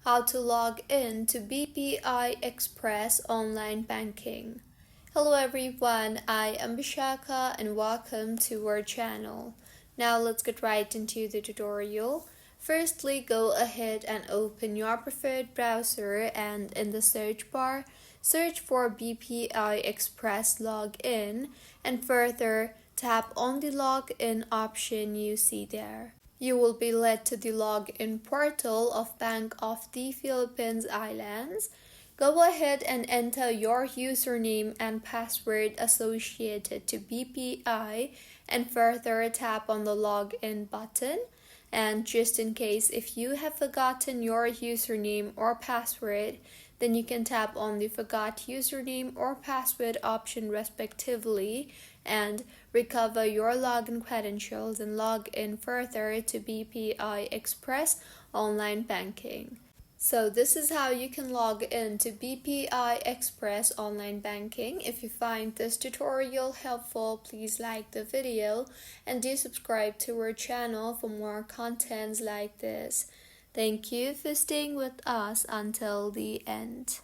how to log in to BPI Express Online Banking. Hello everyone, I am Bishaka and welcome to our channel. Now let's get right into the tutorial. Firstly, go ahead and open your preferred browser and in the search bar, search for BPI Express Login and further tap on the login option you see there. You will be led to the login portal of Bank of the Philippines Islands. Go ahead and enter your username and password associated to BPI and further tap on the login button. And just in case if you have forgotten your username or password, then you can tap on the forgot username or password option respectively and recover your login credentials and log in further to BPI Express Online Banking. So this is how you can log in to BPI Express Online Banking. If you find this tutorial helpful, please like the video and do subscribe to our channel for more contents like this. Thank you for staying with us until the end.